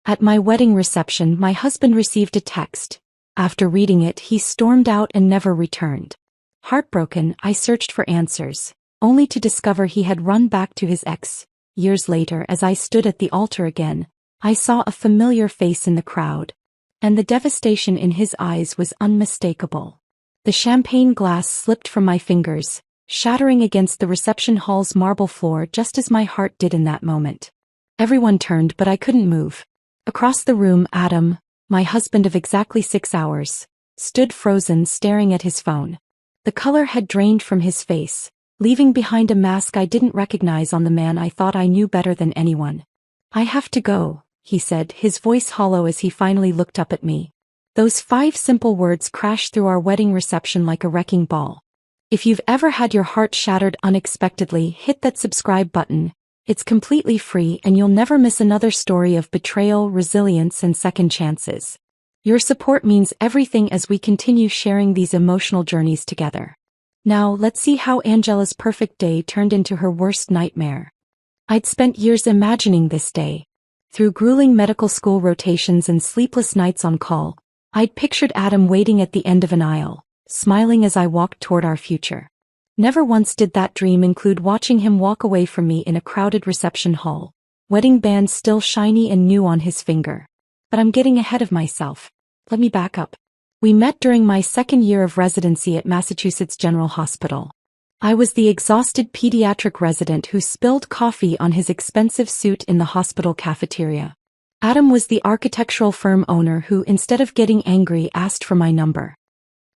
At my wedding reception, my husband received a text. After reading it, he stormed out and never returned. Heartbroken, I searched for answers, only to discover he had run back to his ex. Years later, as I stood at the altar again, I saw a familiar face in the crowd, and the devastation in his eyes was unmistakable. The champagne glass slipped from my fingers, shattering against the reception hall's marble floor just as my heart did in that moment. Everyone turned, but I couldn't move. Across the room, Adam, my husband of exactly 6 hours, stood frozen, staring at his phone. The color had drained from his face, leaving behind a mask I didn't recognize on the man I thought I knew better than anyone. "I have to go," he said, his voice hollow as he finally looked up at me. Those 5 simple words crashed through our wedding reception like a wrecking ball. If you've ever had your heart shattered unexpectedly, hit that subscribe button. It's completely free and you'll never miss another story of betrayal, resilience, and second chances. Your support means everything as we continue sharing these emotional journeys together. Now, let's see how Angela's perfect day turned into her worst nightmare. I'd spent years imagining this day. Through grueling medical school rotations and sleepless nights on call, I'd pictured Adam waiting at the end of an aisle, smiling as I walked toward our future. Never once did that dream include watching him walk away from me in a crowded reception hall, wedding band still shiny and new on his finger. But I'm getting ahead of myself. Let me back up. We met during my 2nd year of residency at Massachusetts General Hospital. I was the exhausted pediatric resident who spilled coffee on his expensive suit in the hospital cafeteria. Adam was the architectural firm owner who, instead of getting angry, asked for my number.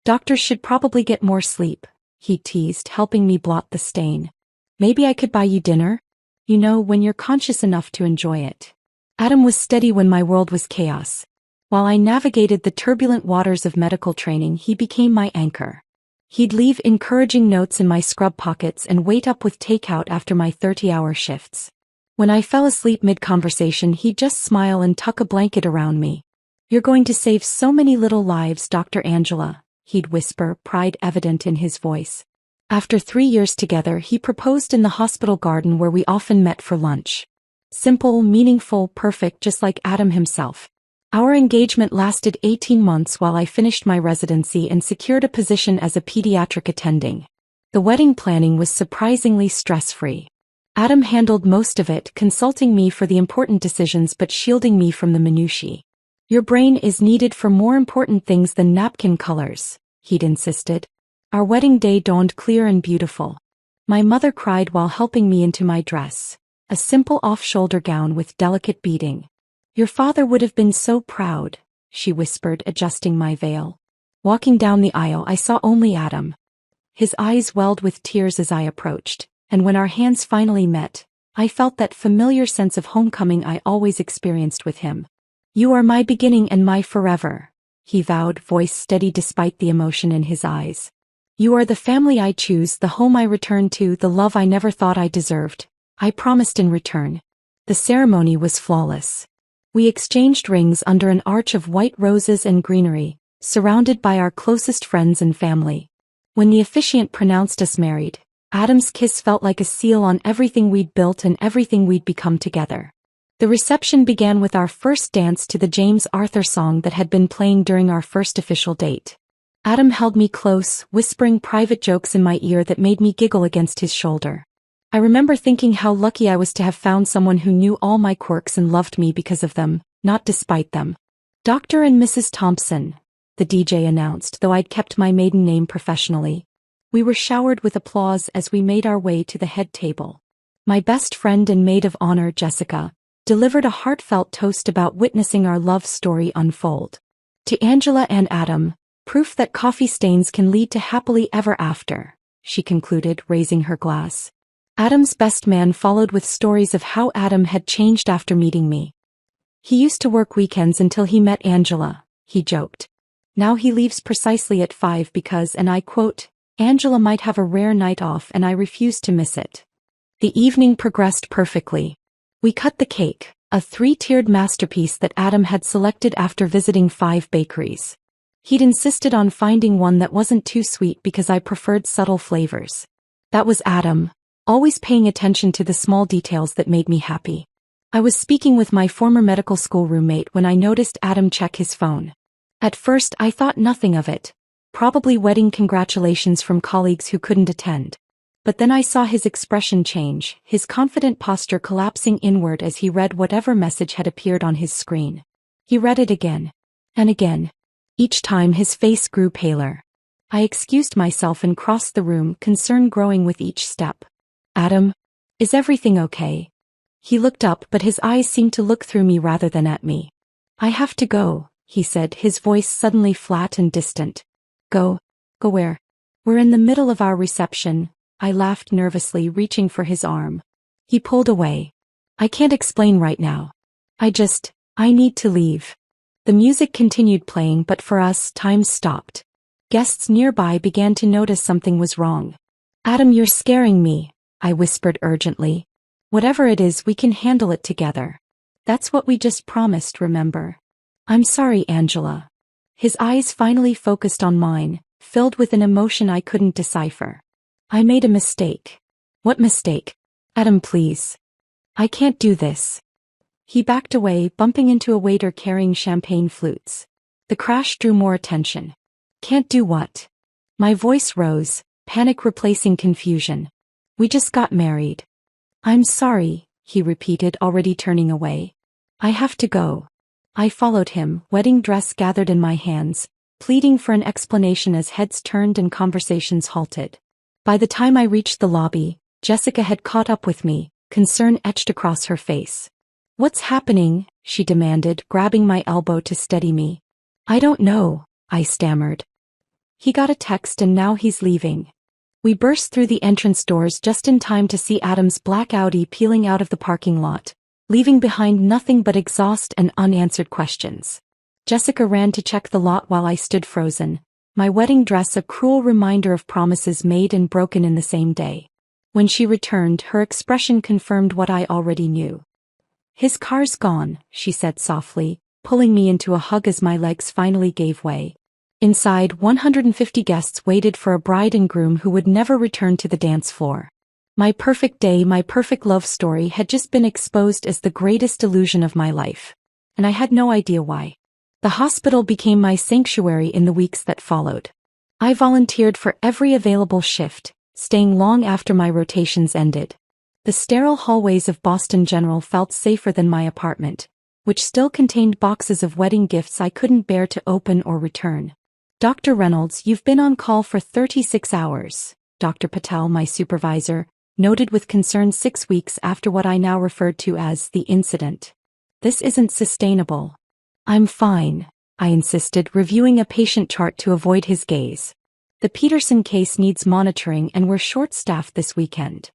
"Doctors should probably get more sleep," he teased, helping me blot the stain. "Maybe I could buy you dinner? You know, when you're conscious enough to enjoy it." Adam was steady when my world was chaos. While I navigated the turbulent waters of medical training, he became my anchor. He'd leave encouraging notes in my scrub pockets and wait up with takeout after my 30-hour shifts. When I fell asleep mid-conversation, he'd just smile and tuck a blanket around me. "You're going to save so many little lives, Dr. Angela," he'd whisper, pride evident in his voice. After 3 years together, he proposed in the hospital garden where we often met for lunch. Simple, meaningful, perfect, just like Adam himself. Our engagement lasted 18 months while I finished my residency and secured a position as a pediatric attending. The wedding planning was surprisingly stress-free. Adam handled most of it, consulting me for the important decisions but shielding me from the minutiae. "Your brain is needed for more important things than napkin colors," he'd insisted. Our wedding day dawned clear and beautiful. My mother cried while helping me into my dress, a simple off-shoulder gown with delicate beading. "Your father would have been so proud," she whispered, adjusting my veil. Walking down the aisle, I saw only Adam. His eyes welled with tears as I approached, and when our hands finally met, I felt that familiar sense of homecoming I always experienced with him. "You are my beginning and my forever," he vowed, voice steady despite the emotion in his eyes. "You are the family I choose, the home I return to, the love I never thought I deserved," I promised in return. The ceremony was flawless. We exchanged rings under an arch of white roses and greenery, surrounded by our closest friends and family. When the officiant pronounced us married, Adam's kiss felt like a seal on everything we'd built and everything we'd become together. The reception began with our first dance to the James Arthur song that had been playing during our first official date. Adam held me close, whispering private jokes in my ear that made me giggle against his shoulder. I remember thinking how lucky I was to have found someone who knew all my quirks and loved me because of them, not despite them. "Dr. and Mrs. Thompson," the DJ announced, though I'd kept my maiden name professionally. We were showered with applause as we made our way to the head table. My best friend and maid of honor, Jessica, delivered a heartfelt toast about witnessing our love story unfold. "To Angela and Adam, proof that coffee stains can lead to happily ever after," she concluded, raising her glass. Adam's best man followed with stories of how Adam had changed after meeting me. "He used to work weekends until he met Angela," he joked. "Now he leaves precisely at 5 because, and I quote, Angela might have a rare night off and I refuse to miss it." The evening progressed perfectly. We cut the cake, a 3-tiered masterpiece that Adam had selected after visiting 5 bakeries. He'd insisted on finding one that wasn't too sweet because I preferred subtle flavors. That was Adam, always paying attention to the small details that made me happy. I was speaking with my former medical school roommate when I noticed Adam check his phone. At first I thought nothing of it. Probably wedding congratulations from colleagues who couldn't attend. But then I saw his expression change, his confident posture collapsing inward as he read whatever message had appeared on his screen. He read it again. And again. Each time his face grew paler. I excused myself and crossed the room, concern growing with each step. Adam? Is everything okay? He looked up, but his eyes seemed to look through me rather than at me. I have to go, he said, his voice suddenly flat and distant. Go? Go where? We're in the middle of our reception, I laughed nervously, reaching for his arm. He pulled away. I can't explain right now. I need to leave. The music continued playing, but for us, time stopped. Guests nearby began to notice something was wrong. Adam, you're scaring me, I whispered urgently. Whatever it is, we can handle it together. That's what we just promised, remember? I'm sorry, Angela. His eyes finally focused on mine, filled with an emotion I couldn't decipher. I made a mistake. What mistake? Adam, please. I can't do this. He backed away, bumping into a waiter carrying champagne flutes. The crash drew more attention. Can't do what? My voice rose, panic replacing confusion. We just got married. I'm sorry, he repeated, already turning away. I have to go. I followed him, wedding dress gathered in my hands, pleading for an explanation as heads turned and conversations halted. By the time I reached the lobby, Jessica had caught up with me, concern etched across her face. What's happening? She demanded, grabbing my elbow to steady me. I don't know, I stammered. He got a text and now he's leaving. We burst through the entrance doors just in time to see Adam's black Audi peeling out of the parking lot, leaving behind nothing but exhaust and unanswered questions. Jessica ran to check the lot while I stood frozen, my wedding dress a cruel reminder of promises made and broken in the same day. When she returned, her expression confirmed what I already knew. His car's gone, she said softly, pulling me into a hug as my legs finally gave way. Inside, 150 guests waited for a bride and groom who would never return to the dance floor. My perfect day, my perfect love story had just been exposed as the greatest illusion of my life. And I had no idea why. The hospital became my sanctuary in the weeks that followed. I volunteered for every available shift, staying long after my rotations ended. The sterile hallways of Boston General felt safer than my apartment, which still contained boxes of wedding gifts I couldn't bear to open or return. Dr. Reynolds, you've been on call for 36 hours, Dr. Patel, my supervisor, noted with concern 6 weeks after what I now referred to as the incident. This isn't sustainable. I'm fine, I insisted, reviewing a patient chart to avoid his gaze. The Peterson case needs monitoring and we're short-staffed this weekend.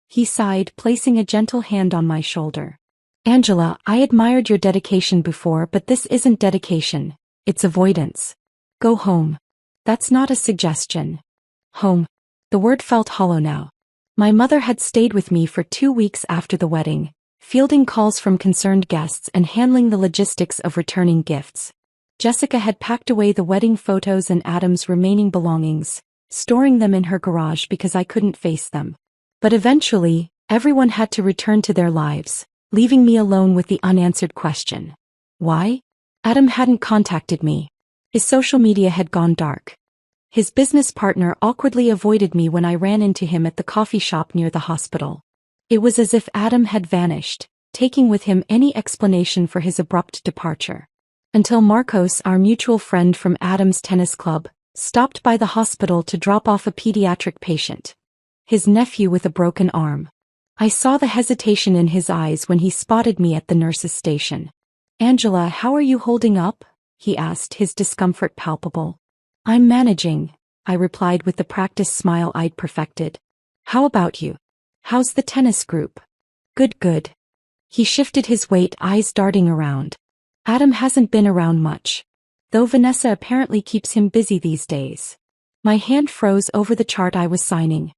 He sighed, placing a gentle hand on my shoulder. Angela, I admired your dedication before, but this isn't dedication, it's avoidance. Go home. That's not a suggestion. Home. The word felt hollow now. My mother had stayed with me for 2 weeks after the wedding, fielding calls from concerned guests and handling the logistics of returning gifts. Jessica had packed away the wedding photos and Adam's remaining belongings, storing them in her garage because I couldn't face them. But eventually, everyone had to return to their lives, leaving me alone with the unanswered question. Why? Adam hadn't contacted me. His social media had gone dark. His business partner awkwardly avoided me when I ran into him at the coffee shop near the hospital. It was as if Adam had vanished, taking with him any explanation for his abrupt departure. Until Marcos, our mutual friend from Adam's tennis club, stopped by the hospital to drop off a pediatric patient. His nephew with a broken arm. I saw the hesitation in his eyes when he spotted me at the nurse's station. Angela, how are you holding up? He asked, his discomfort palpable. I'm managing, I replied with the practiced smile I'd perfected. How about you? How's the tennis group? Good. He shifted his weight, eyes darting around. Adam hasn't been around much. Though Vanessa apparently keeps him busy these days. My hand froze over the chart I was signing.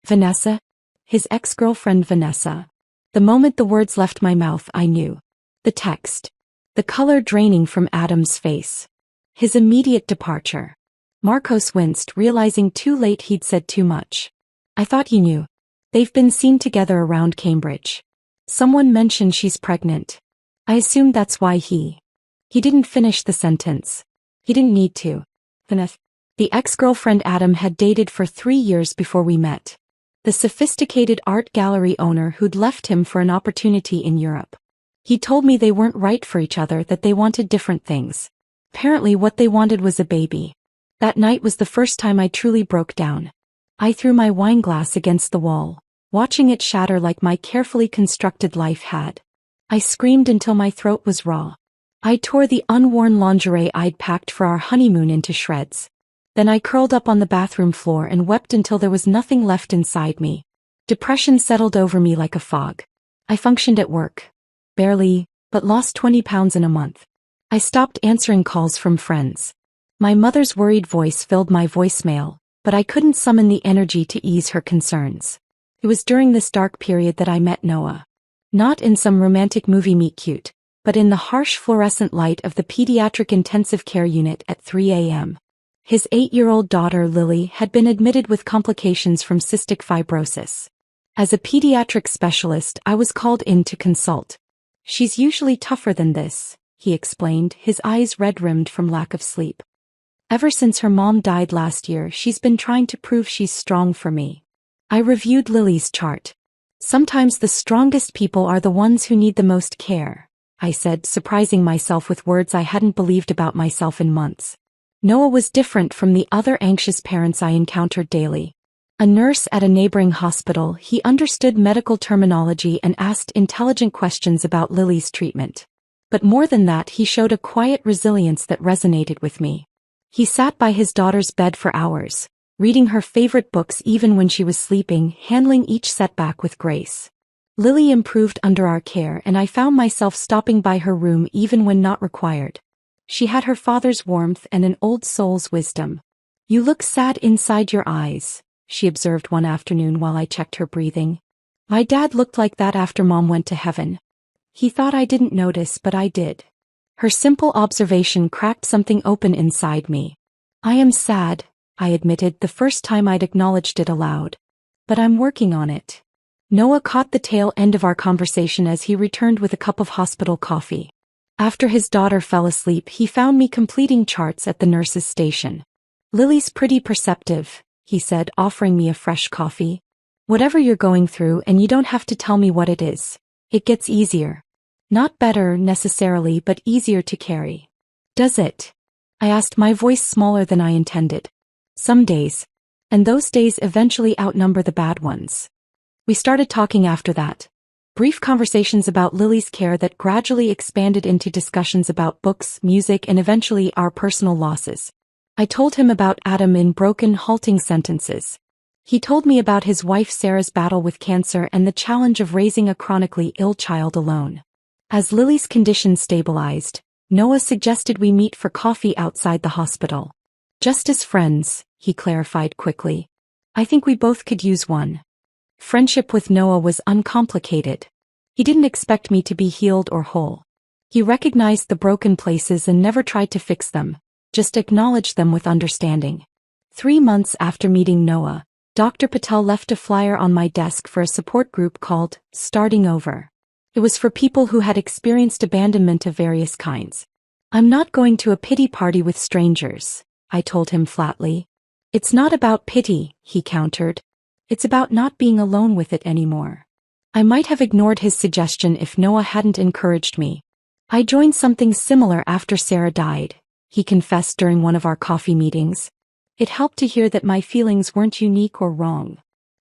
Vanessa? His ex-girlfriend Vanessa. The moment the words left my mouth, I knew. The text. The color draining from Adam's face. His immediate departure. Marcos winced, realizing too late he'd said too much. I thought you knew. They've been seen together around Cambridge. Someone mentioned she's pregnant. I assumed that's why he didn't finish the sentence. He didn't need to. The ex-girlfriend Adam had dated for 3 years before we met. The sophisticated art gallery owner who'd left him for an opportunity in Europe. He told me they weren't right for each other, that they wanted different things. Apparently what they wanted was a baby. That night was the first time I truly broke down. I threw my wine glass against the wall, watching it shatter like my carefully constructed life had. I screamed until my throat was raw. I tore the unworn lingerie I'd packed for our honeymoon into shreds. Then I curled up on the bathroom floor and wept until there was nothing left inside me. Depression settled over me like a fog. I functioned at work. Barely, but lost 20 pounds in a month. I stopped answering calls from friends. My mother's worried voice filled my voicemail, but I couldn't summon the energy to ease her concerns. It was during this dark period that I met Noah. Not in some romantic movie meet cute, but in the harsh fluorescent light of the pediatric intensive care unit at 3 a.m. His 8-year-old daughter Lily had been admitted with complications from cystic fibrosis. As a pediatric specialist, I was called in to consult. She's usually tougher than this, he explained, his eyes red-rimmed from lack of sleep. Ever since her mom died last year, she's been trying to prove she's strong for me. I reviewed Lily's chart. Sometimes the strongest people are the ones who need the most care, I said, surprising myself with words I hadn't believed about myself in months. Noah was different from the other anxious parents I encountered daily. A nurse at a neighboring hospital, he understood medical terminology and asked intelligent questions about Lily's treatment. But more than that, he showed a quiet resilience that resonated with me. He sat by his daughter's bed for hours, reading her favorite books even when she was sleeping, handling each setback with grace. Lily improved under our care, and I found myself stopping by her room even when not required. She had her father's warmth and an old soul's wisdom. "You look sad inside your eyes," she observed one afternoon while I checked her breathing. "My dad looked like that after Mom went to heaven. He thought I didn't notice, but I did." Her simple observation cracked something open inside me. "I am sad," I admitted, the first time I'd acknowledged it aloud. "But I'm working on it." Noah caught the tail end of our conversation as he returned with a cup of hospital coffee. After his daughter fell asleep, he found me completing charts at the nurse's station. "Lily's pretty perceptive," he said, offering me a fresh coffee. "Whatever you're going through, and you don't have to tell me what it is. It gets easier. Not better, necessarily, but easier to carry." "Does it?" I asked, my voice smaller than I intended. "Some days. And those days eventually outnumber the bad ones." We started talking after that. Brief conversations about Lily's care that gradually expanded into discussions about books, music, and eventually our personal losses. I told him about Adam in broken, halting sentences. He told me about his wife Sarah's battle with cancer and the challenge of raising a chronically ill child alone. As Lily's condition stabilized, Noah suggested we meet for coffee outside the hospital. "Just as friends," he clarified quickly. "I think we both could use one." Friendship with Noah was uncomplicated. He didn't expect me to be healed or whole. He recognized the broken places and never tried to fix them, just acknowledged them with understanding. 3 months after meeting Noah, Dr. Patel left a flyer on my desk for a support group called Starting Over. It was for people who had experienced abandonment of various kinds. "I'm not going to a pity party with strangers," I told him flatly. "It's not about pity," he countered. "It's about not being alone with it anymore." I might have ignored his suggestion if Noah hadn't encouraged me. "I joined something similar after Sarah died," he confessed during one of our coffee meetings. "It helped to hear that my feelings weren't unique or wrong."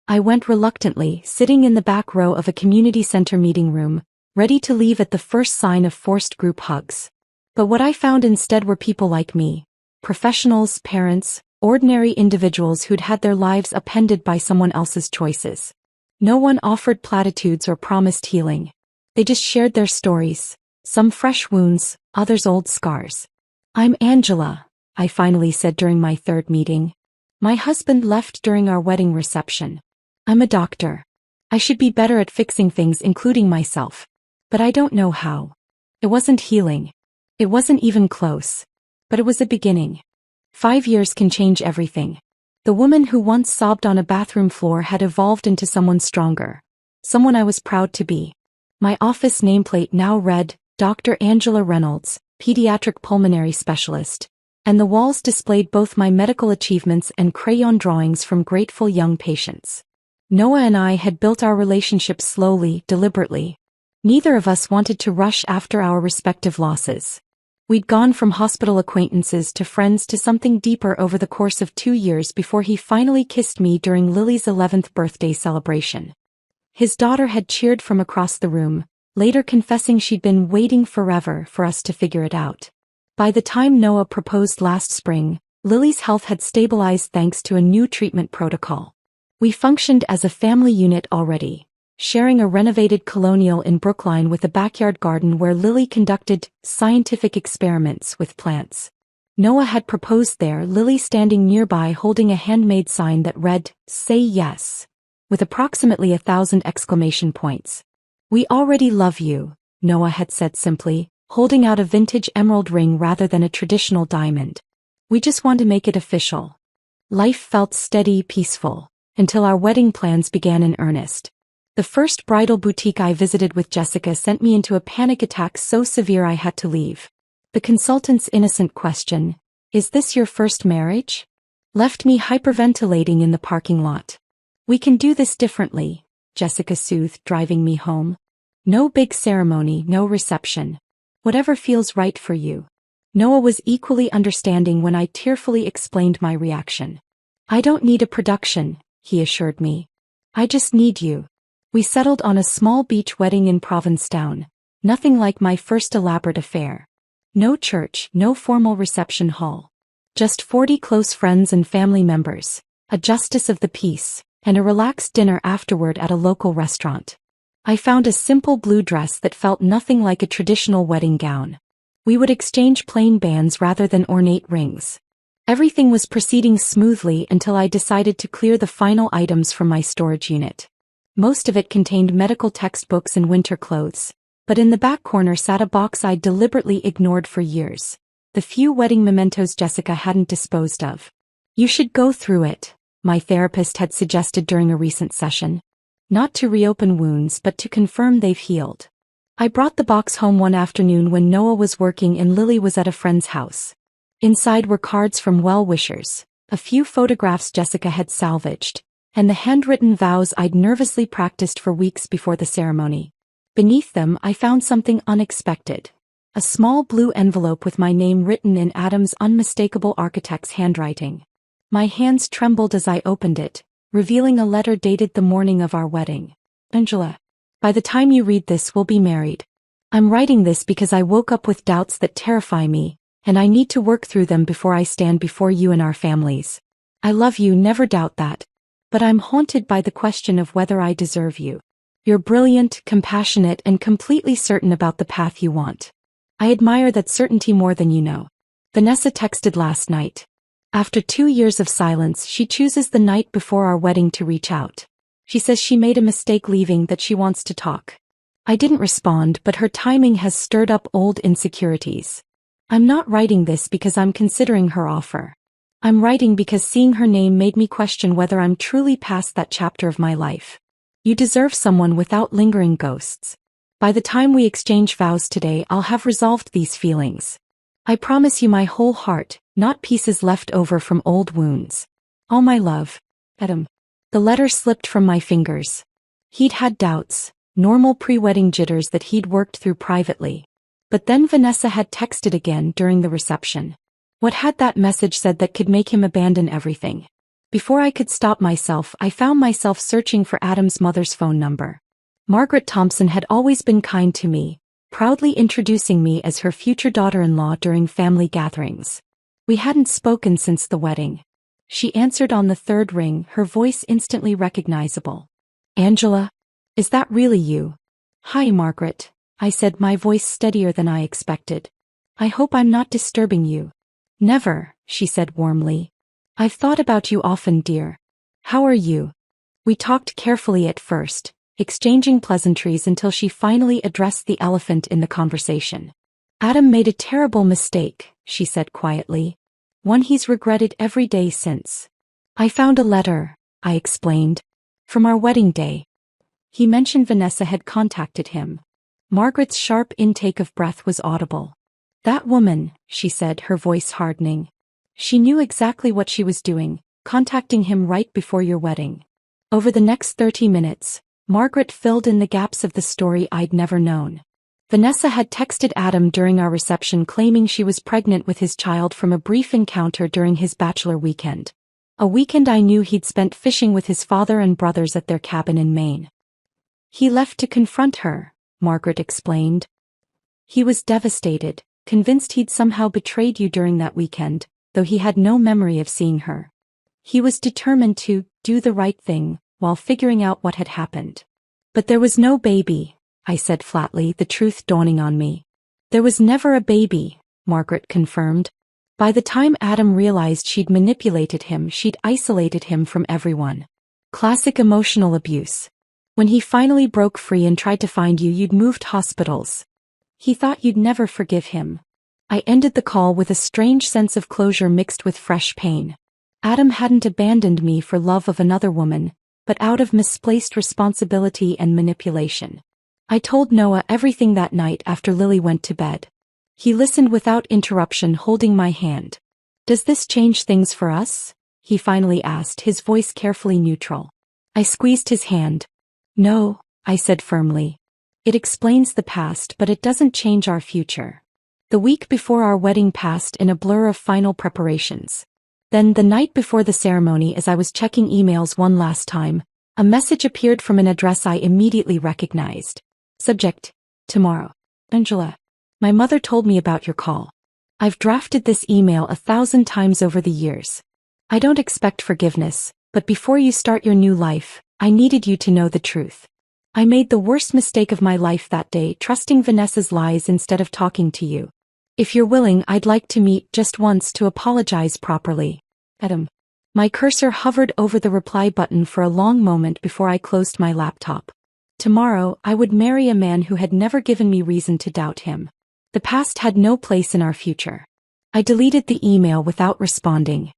I went reluctantly, sitting in the back row of a community center meeting room, ready to leave at the first sign of forced group hugs. But what I found instead were people like me. Professionals, parents, ordinary individuals who'd had their lives upended by someone else's choices. No one offered platitudes or promised healing. They just shared their stories, some fresh wounds, others old scars. "I'm Angela," I finally said during my 3rd meeting. "My husband left during our wedding reception. I'm a doctor. I should be better at fixing things, including myself. But I don't know how." It wasn't healing. It wasn't even close. But it was a beginning. 5 years can change everything. The woman who once sobbed on a bathroom floor had evolved into someone stronger. Someone I was proud to be. My office nameplate now read, Dr. Angela Reynolds, Pediatric Pulmonary Specialist, and the walls displayed both my medical achievements and crayon drawings from grateful young patients. Noah and I had built our relationship slowly, deliberately. Neither of us wanted to rush after our respective losses. We'd gone from hospital acquaintances to friends to something deeper over the course of 2 years before he finally kissed me during Lily's 11th birthday celebration. His daughter had cheered from across the room, later confessing she'd been waiting forever for us to figure it out. By the time Noah proposed last spring, Lily's health had stabilized thanks to a new treatment protocol. We functioned as a family unit already, sharing a renovated colonial in Brookline with a backyard garden where Lily conducted scientific experiments with plants. Noah had proposed there, Lily standing nearby holding a handmade sign that read, "Say yes," with approximately 1,000 exclamation points. "We already love you," Noah had said simply, holding out a vintage emerald ring rather than a traditional diamond. "We just want to make it official." Life felt steady, peaceful, until our wedding plans began in earnest. The first bridal boutique I visited with Jessica sent me into a panic attack so severe I had to leave. The consultant's innocent question, "Is this your first marriage?" left me hyperventilating in the parking lot. "We can do this differently," Jessica soothed, driving me home. "No big ceremony, no reception. Whatever feels right for you." Noah was equally understanding when I tearfully explained my reaction. "I don't need a production," he assured me. "I just need you." We settled on a small beach wedding in Provincetown, nothing like my first elaborate affair. No church, no formal reception hall. Just 40 close friends and family members, a justice of the peace, and a relaxed dinner afterward at a local restaurant. I found a simple blue dress that felt nothing like a traditional wedding gown. We would exchange plain bands rather than ornate rings. Everything was proceeding smoothly until I decided to clear the final items from my storage unit. Most of it contained medical textbooks and winter clothes, but in the back corner sat a box I'd deliberately ignored for years. The few wedding mementos Jessica hadn't disposed of. "You should go through it," my therapist had suggested during a recent session. "Not to reopen wounds but to confirm they've healed." I brought the box home one afternoon when Noah was working and Lily was at a friend's house. Inside were cards from well-wishers, a few photographs Jessica had salvaged, and the handwritten vows I'd nervously practiced for weeks before the ceremony. Beneath them I found something unexpected. A small blue envelope with my name written in Adam's unmistakable architect's handwriting. My hands trembled as I opened it, revealing a letter dated the morning of our wedding. "Angela, by the time you read this we'll be married. I'm writing this because I woke up with doubts that terrify me, and I need to work through them before I stand before you and our families. I love you, never doubt that. But I'm haunted by the question of whether I deserve you. You're brilliant, compassionate, and completely certain about the path you want. I admire that certainty more than you know." Vanessa texted last night. After 2 years of silence, she chooses the night before our wedding to reach out. She says she made a mistake leaving, that she wants to talk. I didn't respond, but her timing has stirred up old insecurities. I'm not writing this because I'm considering her offer. I'm writing because seeing her name made me question whether I'm truly past that chapter of my life. You deserve someone without lingering ghosts. By the time we exchange vows today, I'll have resolved these feelings. I promise you my whole heart, not pieces left over from old wounds. All my love, Adam. The letter slipped from my fingers. He'd had doubts, normal pre-wedding jitters that he'd worked through privately. But then Vanessa had texted again during the reception. What had that message said that could make him abandon everything? Before I could stop myself, I found myself searching for Adam's mother's phone number. Margaret Thompson had always been kind to me, proudly introducing me as her future daughter-in-law during family gatherings. We hadn't spoken since the wedding. She answered on the third ring, her voice instantly recognizable. "Angela? Is that really you?" "Hi, Margaret," I said, my voice steadier than I expected. "I hope I'm not disturbing you." "Never," she said warmly. "I've thought about you often, dear. How are you?" We talked carefully at first, exchanging pleasantries until she finally addressed the elephant in the conversation. "Adam made a terrible mistake," she said quietly. "One he's regretted every day since." "I found a letter," I explained, "from our wedding day." He mentioned Vanessa had contacted him. Margaret's sharp intake of breath was audible. That woman, she said, her voice hardening. She knew exactly what she was doing, contacting him right before your wedding. Over the next 30 minutes, Margaret filled in the gaps of the story I'd never known. Vanessa had texted Adam during our reception claiming she was pregnant with his child from a brief encounter during his bachelor weekend. A weekend I knew he'd spent fishing with his father and brothers at their cabin in Maine. He left to confront her, Margaret explained. He was devastated, convinced he'd somehow betrayed you during that weekend, though he had no memory of seeing her. He was determined to do the right thing while figuring out what had happened. But there was no baby, I said flatly, the truth dawning on me. There was never a baby, Margaret confirmed. By the time Adam realized she'd manipulated him, she'd isolated him from everyone. Classic emotional abuse. When he finally broke free and tried to find you, you'd moved hospitals. He thought you'd never forgive him. I ended the call with a strange sense of closure mixed with fresh pain. Adam hadn't abandoned me for love of another woman, but out of misplaced responsibility and manipulation. I told Noah everything that night after Lily went to bed. He listened without interruption, holding my hand. "Does this change things for us?" he finally asked, his voice carefully neutral. I squeezed his hand. "No," I said firmly. "It explains the past, but it doesn't change our future." The week before our wedding passed in a blur of final preparations. Then, the night before the ceremony, as I was checking emails one last time, a message appeared from an address I immediately recognized. Subject: Tomorrow. Angela. My mother told me about your call. I've drafted this email 1,000 times over the years. I don't expect forgiveness, but before you start your new life, I needed you to know the truth. I made the worst mistake of my life that day, trusting Vanessa's lies instead of talking to you. If you're willing, I'd like to meet just once to apologize properly. Adam. My cursor hovered over the reply button for a long moment before I closed my laptop. Tomorrow, I would marry a man who had never given me reason to doubt him. The past had no place in our future. I deleted the email without responding.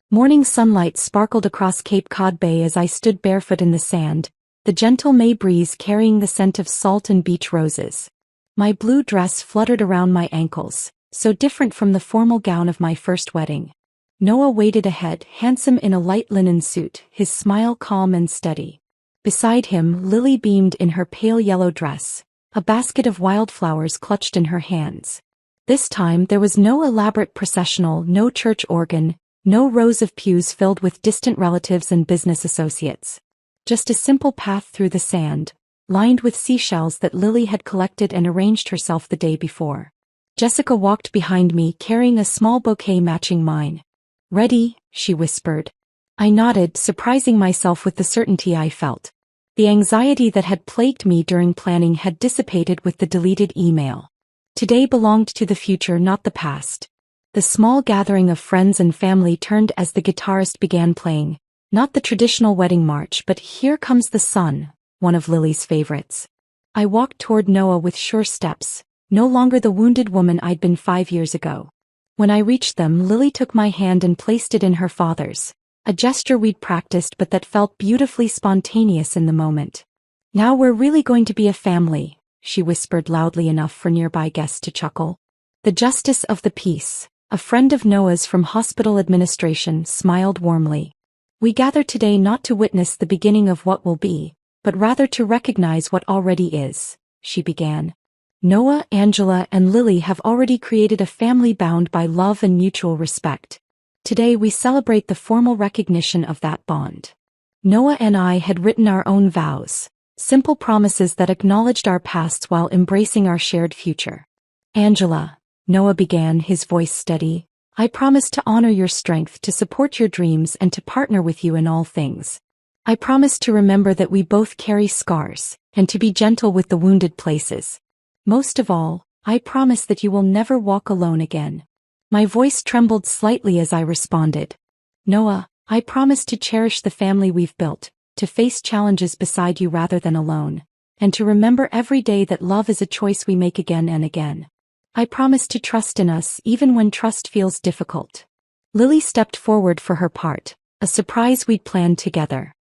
Morning sunlight sparkled across Cape Cod Bay as I stood barefoot in the sand, the gentle May breeze carrying the scent of salt and beach roses. My blue dress fluttered around my ankles, so different from the formal gown of my first wedding. Noah waited ahead, handsome in a light linen suit, his smile calm and steady. Beside him, Lily beamed in her pale yellow dress, a basket of wildflowers clutched in her hands. This time there was no elaborate processional, no church organ, no rows of pews filled with distant relatives and business associates. Just a simple path through the sand, lined with seashells that Lily had collected and arranged herself the day before. Jessica walked behind me, carrying a small bouquet matching mine. "Ready?" she whispered. I nodded, surprising myself with the certainty I felt. The anxiety that had plagued me during planning had dissipated with the deleted email. Today belonged to the future, not the past. The small gathering of friends and family turned as the guitarist began playing, not the traditional wedding march, but "Here Comes the Sun," one of Lily's favorites. I walked toward Noah with sure steps, no longer the wounded woman I'd been 5 years ago. When I reached them, Lily took my hand and placed it in her father's, a gesture we'd practiced but that felt beautifully spontaneous in the moment. "Now we're really going to be a family," she whispered loudly enough for nearby guests to chuckle. The justice of the peace, a friend of Noah's from hospital administration, smiled warmly. "We gather today not to witness the beginning of what will be, but rather to recognize what already is," she began. "Noah, Angela, and Lily have already created a family bound by love and mutual respect. Today we celebrate the formal recognition of that bond." Noah and I had written our own vows, simple promises that acknowledged our pasts while embracing our shared future. "Angela," Noah began, his voice steady, "I promise to honor your strength, to support your dreams, and to partner with you in all things. I promise to remember that we both carry scars, and to be gentle with the wounded places. Most of all, I promise that you will never walk alone again." My voice trembled slightly as I responded. "Noah, I promise to cherish the family we've built, to face challenges beside you rather than alone, and to remember every day that love is a choice we make again and again. I promise to trust in us even when trust feels difficult." Lily stepped forward for her part, a surprise we'd planned together.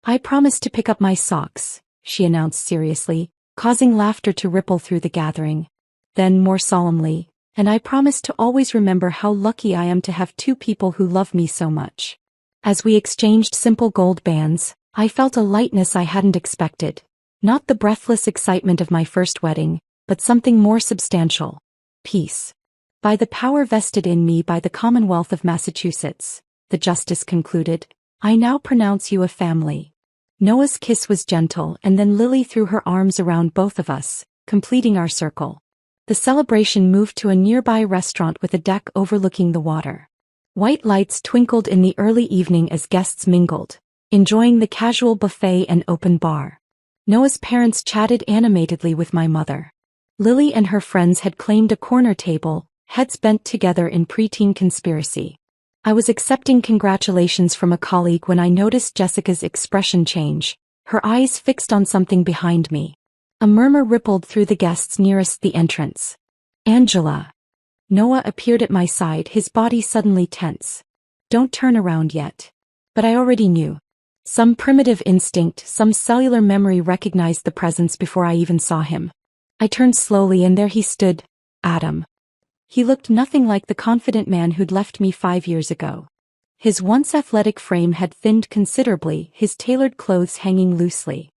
"I promise to pick up my socks," she announced seriously, causing laughter to ripple through the gathering. Then, more solemnly, and I promise to always remember how lucky I am to have two people who love me so much. As we exchanged simple gold bands, I felt a lightness I hadn't expected. Not the breathless excitement of my first wedding, but something more substantial. Peace. By the power vested in me by the Commonwealth of Massachusetts, the justice concluded, I now pronounce you a family. Noah's kiss was gentle, and then Lily threw her arms around both of us, completing our circle. The celebration moved to a nearby restaurant with a deck overlooking the water. White lights twinkled in the early evening as guests mingled, enjoying the casual buffet and open bar. Noah's parents chatted animatedly with my mother. Lily and her friends had claimed a corner table, heads bent together in preteen conspiracy. I was accepting congratulations from a colleague when I noticed Jessica's expression change, her eyes fixed on something behind me. A murmur rippled through the guests nearest the entrance. Angela. Noah appeared at my side, his body suddenly tense. Don't turn around yet. But I already knew. Some primitive instinct, some cellular memory recognized the presence before I even saw him. I turned slowly and there he stood, Adam. He looked nothing like the confident man who'd left me 5 years ago. His once athletic frame had thinned considerably, his tailored clothes hanging loosely.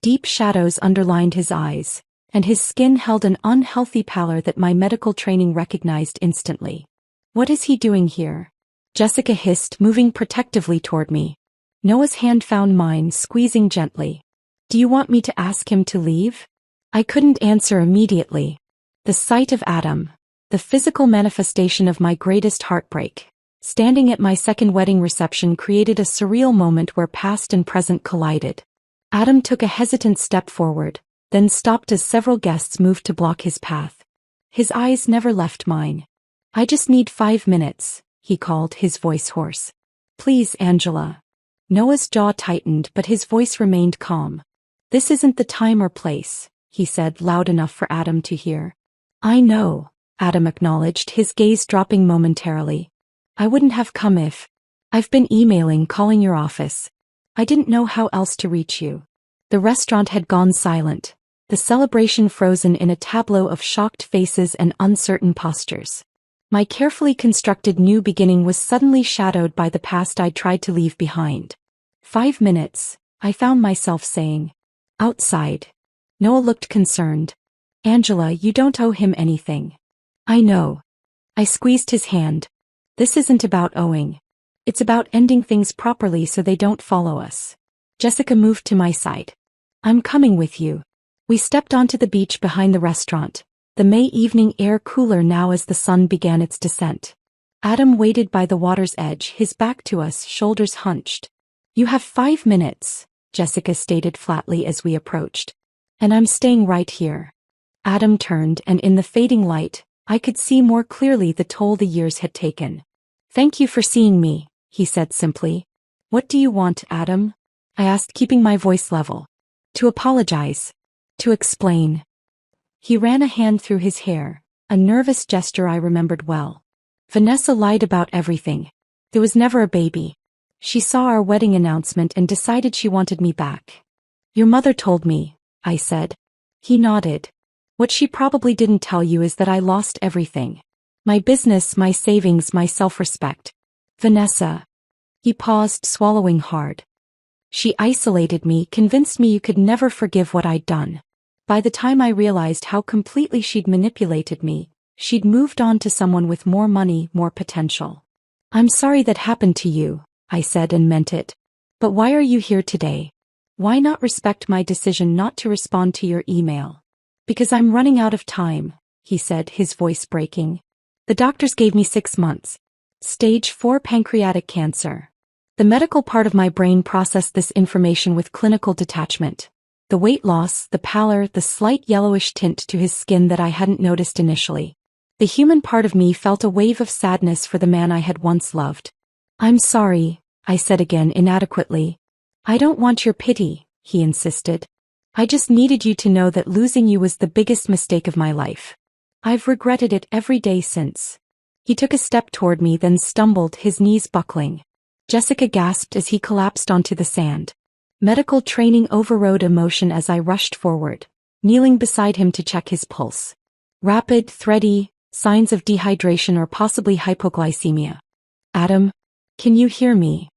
Deep shadows underlined his eyes, and his skin held an unhealthy pallor that my medical training recognized instantly. What is he doing here? Jessica hissed, moving protectively toward me. Noah's hand found mine, squeezing gently. Do you want me to ask him to leave? I couldn't answer immediately. The sight of Adam, the physical manifestation of my greatest heartbreak, standing at my second wedding reception created a surreal moment where past and present collided. Adam took a hesitant step forward, then stopped as several guests moved to block his path. His eyes never left mine. I just need 5 minutes, he called, his voice hoarse. Please, Angela. Noah's jaw tightened, but his voice remained calm. This isn't the time or place, he said, loud enough for Adam to hear. I know, Adam acknowledged, his gaze dropping momentarily. I wouldn't have come if. I've been emailing, calling your office. I didn't know how else to reach you. The restaurant had gone silent, the celebration frozen in a tableau of shocked faces and uncertain postures. My carefully constructed new beginning was suddenly shadowed by the past I'd tried to leave behind. 5 minutes, I found myself saying. Outside. Noah looked concerned. Angela, you don't owe him anything. I know. I squeezed his hand. This isn't about owing. It's about ending things properly so they don't follow us. Jessica moved to my side. I'm coming with you. We stepped onto the beach behind the restaurant, the May evening air cooler now as the sun began its descent. Adam waited by the water's edge, his back to us, shoulders hunched. You have 5 minutes, Jessica stated flatly as we approached. And I'm staying right here. Adam turned, and in the fading light, I could see more clearly the toll the years had taken. Thank you for seeing me, he said simply. What do you want, Adam? I asked, keeping my voice level. To apologize. To explain. He ran a hand through his hair, a nervous gesture I remembered well. Vanessa lied about everything. There was never a baby. She saw our wedding announcement and decided she wanted me back. Your mother told me, I said. He nodded. What she probably didn't tell you is that I lost everything. My business, my savings, my self-respect. Vanessa. He paused, swallowing hard. She isolated me, convinced me you could never forgive what I'd done. By the time I realized how completely she'd manipulated me, she'd moved on to someone with more money, more potential. I'm sorry that happened to you, I said and meant it. But why are you here today? Why not respect my decision not to respond to your email? Because I'm running out of time, he said, his voice breaking. The doctors gave me 6 months. Stage 4 pancreatic cancer. The medical part of my brain processed this information with clinical detachment. The weight loss, the pallor, the slight yellowish tint to his skin that I hadn't noticed initially. The human part of me felt a wave of sadness for the man I had once loved. I'm sorry, I said again inadequately. I don't want your pity, he insisted. I just needed you to know that losing you was the biggest mistake of my life. I've regretted it every day since. He took a step toward me, then stumbled, his knees buckling. Jessica gasped as he collapsed onto the sand. Medical training overrode emotion as I rushed forward. kneeling beside him to check his pulse. Rapid, thready, signs of dehydration or possibly hypoglycemia. Adam, can you hear me?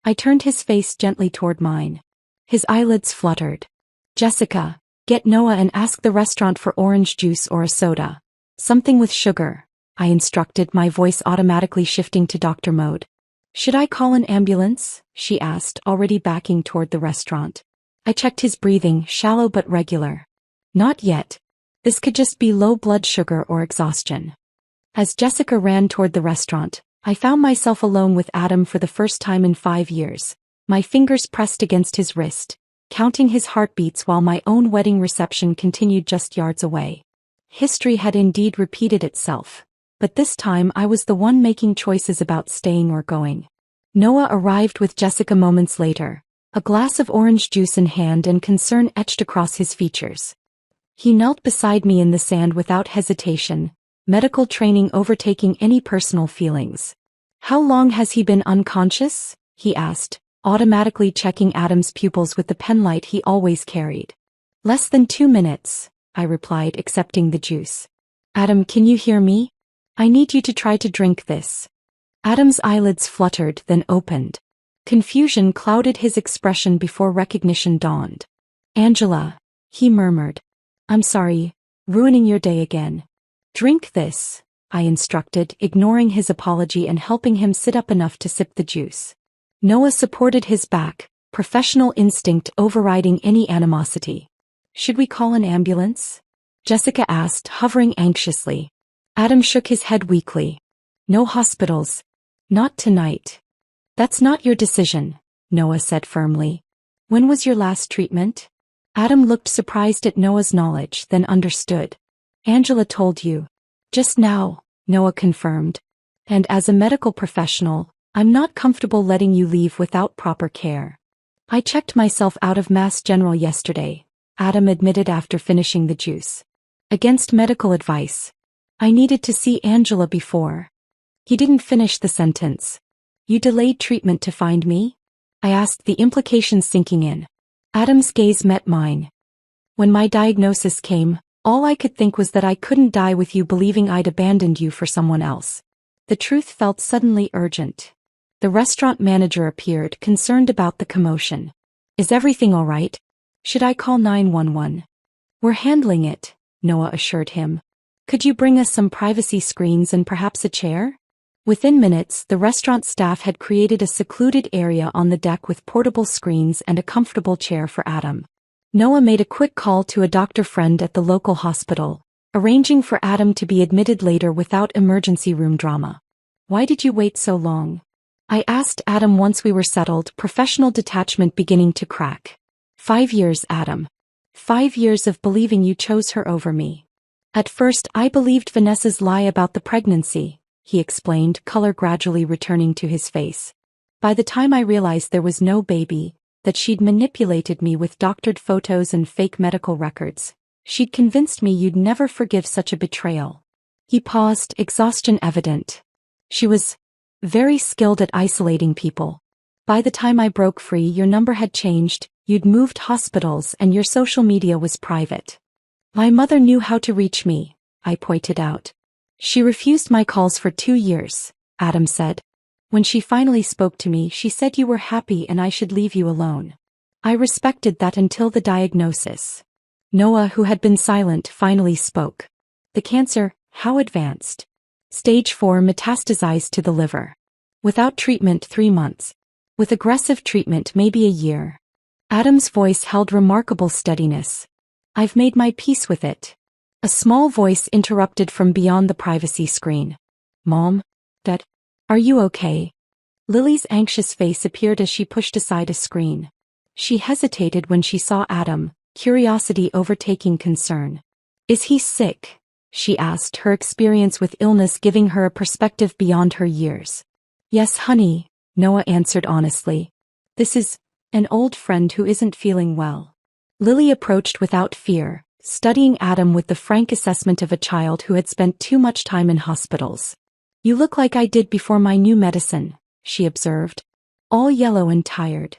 I turned his face gently toward mine. His eyelids fluttered. Jessica, get Noah and ask the restaurant for orange juice or a soda. Something with sugar, I instructed, my voice automatically shifting to doctor mode. Should I call an ambulance? She asked, already backing toward the restaurant. I checked his breathing, shallow but regular. Not yet. This could just be low blood sugar or exhaustion. As Jessica ran toward the restaurant, I found myself alone with Adam for the first time in 5 years. My fingers pressed against his wrist, counting his heartbeats while my own wedding reception continued just yards away. History had indeed repeated itself, but this time I was the one making choices about staying or going. Noah arrived with Jessica moments later, a glass of orange juice in hand and concern etched across his features. He knelt beside me in the sand without hesitation, medical training overtaking any personal feelings. How long has he been unconscious? He asked, automatically checking Adam's pupils with the penlight he always carried. Less than 2 minutes, I replied, accepting the juice. Adam, can you hear me? I need you to try to drink this. Adam's eyelids fluttered, then opened. Confusion clouded his expression before recognition dawned. Angela, he murmured. I'm sorry, ruining your day again. Drink this, I instructed, ignoring his apology and helping him sit up enough to sip the juice. Noah supported his back, professional instinct overriding any animosity. Should we call an ambulance? Jessica asked, hovering anxiously. Adam shook his head weakly. No hospitals. Not tonight. That's not your decision, Noah said firmly. When was your last treatment? Adam looked surprised at Noah's knowledge, then understood. Angela told you. Just now, Noah confirmed. And as a medical professional, I'm not comfortable letting you leave without proper care. I checked myself out of Mass General yesterday, Adam admitted after finishing the juice. Against medical advice. I needed to see Angela before. He didn't finish the sentence. You delayed treatment to find me? I asked, the implications sinking in. Adam's gaze met mine. When my diagnosis came, all I could think was that I couldn't die with you believing I'd abandoned you for someone else. The truth felt suddenly urgent. The restaurant manager appeared, concerned about the commotion. Is everything all right? Should I call 911? We're handling it, Noah assured him. Could you bring us some privacy screens and perhaps a chair? Within minutes, the restaurant staff had created a secluded area on the deck with portable screens and a comfortable chair for Adam. Noah made a quick call to a doctor friend at the local hospital, arranging for Adam to be admitted later without emergency room drama. Why did you wait so long? I asked Adam once we were settled, professional detachment beginning to crack. 5 years, Adam. 5 years of believing you chose her over me. At first, I believed Vanessa's lie about the pregnancy, he explained, color gradually returning to his face. By the time I realized there was no baby, that she'd manipulated me with doctored photos and fake medical records, she'd convinced me you'd never forgive such a betrayal. He paused, exhaustion evident. She was very skilled at isolating people. By the time I broke free, your number had changed, you'd moved hospitals, and your social media was private. My mother knew how to reach me, I pointed out. She refused my calls for 2 years, Adam said. When she finally spoke to me, she said you were happy and I should leave you alone. I respected that until the diagnosis. Noah, who had been silent, finally spoke. The cancer, how advanced? Stage 4, metastasized to the liver. Without treatment, 3 months. With aggressive treatment, maybe a year. Adam's voice held remarkable steadiness. I've made my peace with it. A small voice interrupted from beyond the privacy screen. Mom? Dad? Are you okay? Lily's anxious face appeared as she pushed aside a screen. She hesitated when she saw Adam, curiosity overtaking concern. Is he sick? She asked, her experience with illness giving her a perspective beyond her years. Yes, honey, Noah answered honestly. This is an old friend who isn't feeling well. Lily approached without fear, studying Adam with the frank assessment of a child who had spent too much time in hospitals. You look like I did before my new medicine, she observed. All yellow and tired.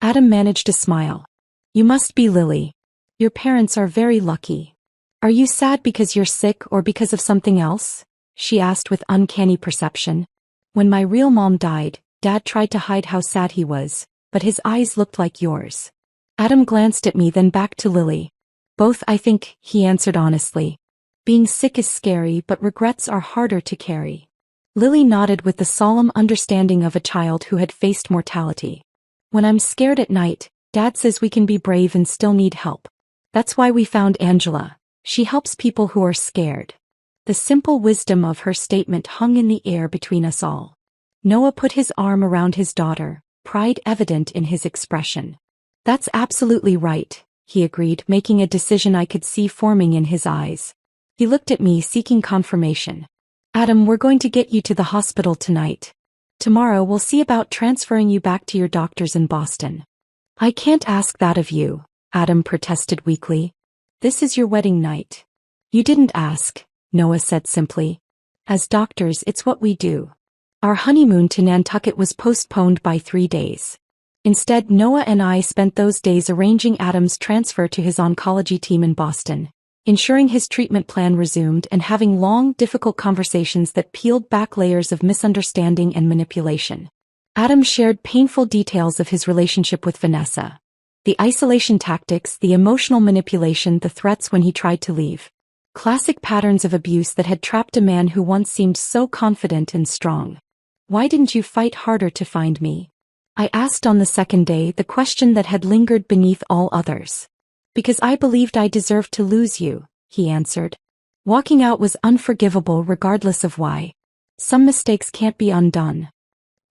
Adam managed a smile. You must be Lily. Your parents are very lucky. Are you sad because you're sick or because of something else? She asked with uncanny perception. When my real mom died, Dad tried to hide how sad he was, but his eyes looked like yours. Adam glanced at me, then back to Lily. Both, I think, he answered honestly. Being sick is scary, but regrets are harder to carry. Lily nodded with the solemn understanding of a child who had faced mortality. When I'm scared at night, Dad says we can be brave and still need help. That's why we found Angela. She helps people who are scared. The simple wisdom of her statement hung in the air between us all. Noah put his arm around his daughter, pride evident in his expression. That's absolutely right, he agreed, making a decision I could see forming in his eyes. He looked at me, seeking confirmation. Adam, we're going to get you to the hospital tonight. Tomorrow we'll see about transferring you back to your doctors in Boston. I can't ask that of you, Adam protested weakly. This is your wedding night. You didn't ask, Noah said simply. As doctors, it's what we do. Our honeymoon to Nantucket was postponed by 3 days. Instead, Noah and I spent those days arranging Adam's transfer to his oncology team in Boston, ensuring his treatment plan resumed, and having long, difficult conversations that peeled back layers of misunderstanding and manipulation. Adam shared painful details of his relationship with Vanessa. The isolation tactics, the emotional manipulation, the threats when he tried to leave. Classic patterns of abuse that had trapped a man who once seemed so confident and strong. Why didn't you fight harder to find me? I asked on the second day, the question that had lingered beneath all others. Because I believed I deserved to lose you, he answered. Walking out was unforgivable regardless of why. Some mistakes can't be undone.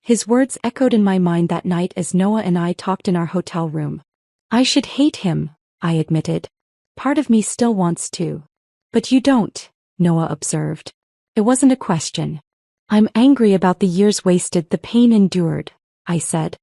His words echoed in my mind that night as Noah and I talked in our hotel room. I should hate him, I admitted. Part of me still wants to. But you don't, Noah observed. It wasn't a question. I'm angry about the years wasted, the pain endured, I said.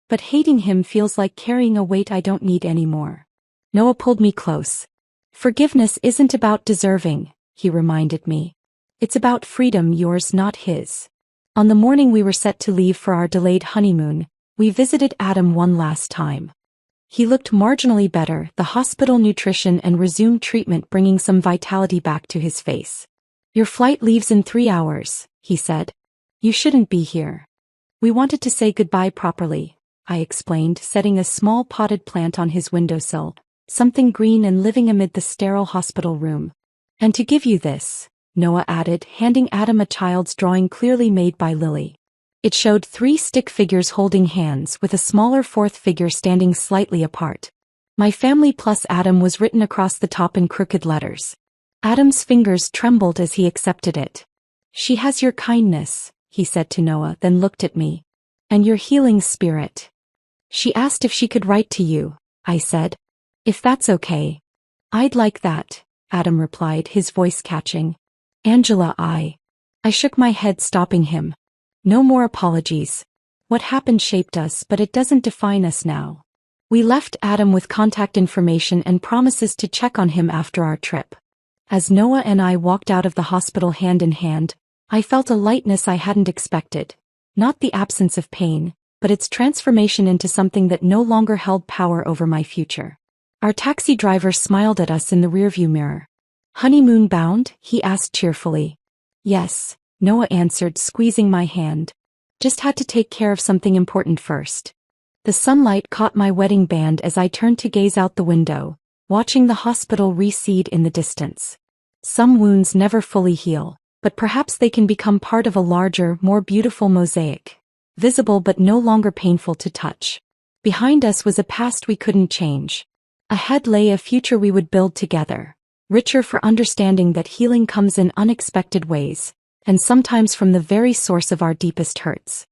But hating him feels like carrying a weight I don't need anymore. Noah pulled me close. Forgiveness isn't about deserving, he reminded me. It's about freedom, yours, not his. On the morning we were set to leave for our delayed honeymoon, we visited Adam one last time. He looked marginally better, the hospital nutrition and resumed treatment bringing some vitality back to his face. Your flight leaves in 3 hours, he said. You shouldn't be here. We wanted to say goodbye properly, I explained, setting a small potted plant on his windowsill, something green and living amid the sterile hospital room. And to give you this, Noah added, handing Adam a child's drawing clearly made by Lily. It showed 3 stick figures holding hands with a smaller 4th figure standing slightly apart. My family plus Adam was written across the top in crooked letters. Adam's fingers trembled as he accepted it. She has your kindness, he said to Noah, then looked at me. And your healing spirit. She asked if she could write to you, I said. If that's okay. I'd like that, Adam replied, his voice catching. Angela, I shook my head, stopping him. No more apologies. What happened shaped us, but it doesn't define us now. We left Adam with contact information and promises to check on him after our trip. As Noah and I walked out of the hospital hand in hand, I felt a lightness I hadn't expected. Not the absence of pain, but its transformation into something that no longer held power over my future. Our taxi driver smiled at us in the rearview mirror. Honeymoon bound? He asked cheerfully. Yes, Noah answered, squeezing my hand. Just had to take care of something important first. The sunlight caught my wedding band as I turned to gaze out the window, watching the hospital recede in the distance. Some wounds never fully heal, but perhaps they can become part of a larger, more beautiful mosaic. Visible but no longer painful to touch. Behind us was a past we couldn't change. Ahead lay a future we would build together, richer for understanding that healing comes in unexpected ways, and sometimes from the very source of our deepest hurts.